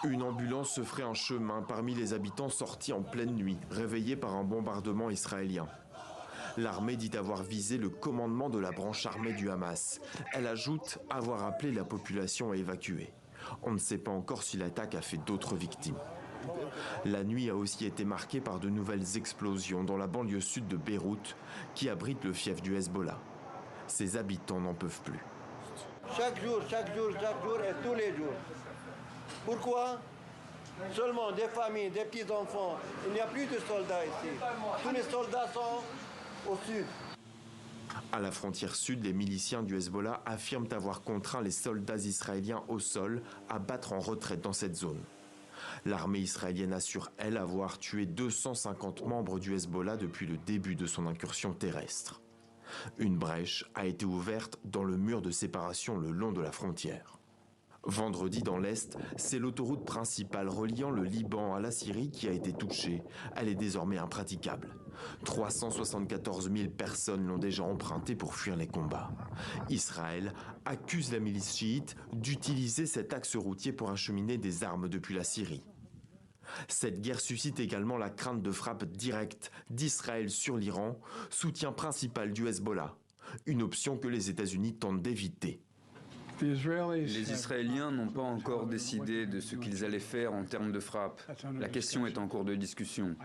Une ambulance se ferait un chemin parmi les habitants sortis en pleine nuit, réveillés par un bombardement israélien. L'armée dit avoir visé le commandement de la branche armée du Hamas. Elle ajoute avoir appelé la population à évacuer. On ne sait pas encore si l'attaque a fait d'autres victimes. La nuit a aussi été marquée par de nouvelles explosions dans la banlieue sud de Beyrouth, qui abrite le fief du Hezbollah. Ses habitants n'en peuvent plus. Chaque jour et tous les jours. Pourquoi? Seulement des familles, des petits-enfants. Il n'y a plus de soldats ici. Tous les soldats sont au sud. À la frontière sud, les miliciens du Hezbollah affirment avoir contraint les soldats israéliens au sol à battre en retraite dans cette zone. L'armée israélienne assure, elle, avoir tué 250 membres du Hezbollah depuis le début de son incursion terrestre. Une brèche a été ouverte dans le mur de séparation le long de la frontière. Vendredi, dans l'Est, c'est l'autoroute principale reliant le Liban à la Syrie qui a été touchée. Elle est désormais impraticable. 374 000 personnes l'ont déjà empruntée pour fuir les combats. Israël accuse la milice chiite d'utiliser cet axe routier pour acheminer des armes depuis la Syrie. Cette guerre suscite également la crainte de frappes directes d'Israël sur l'Iran, soutien principal du Hezbollah. Une option que les États-Unis tentent d'éviter. Les Israéliens n'ont pas encore décidé de ce qu'ils allaient faire en termes de frappe. La question est en cours de discussion.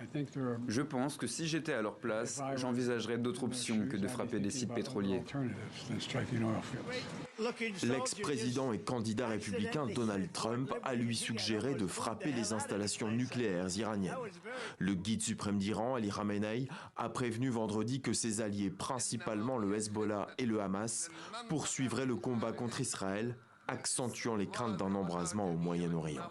Je pense que si j'étais à leur place, j'envisagerais d'autres options que de frapper des sites pétroliers. L'ex-président et candidat républicain Donald Trump a lui suggéré de frapper les installations nucléaires iraniennes. Le guide suprême d'Iran, Ali Khamenei, a prévenu vendredi que ses alliés, principalement le Hezbollah et le Hamas, poursuivraient le combat contre Israël, accentuant les craintes d'un embrasement au Moyen-Orient.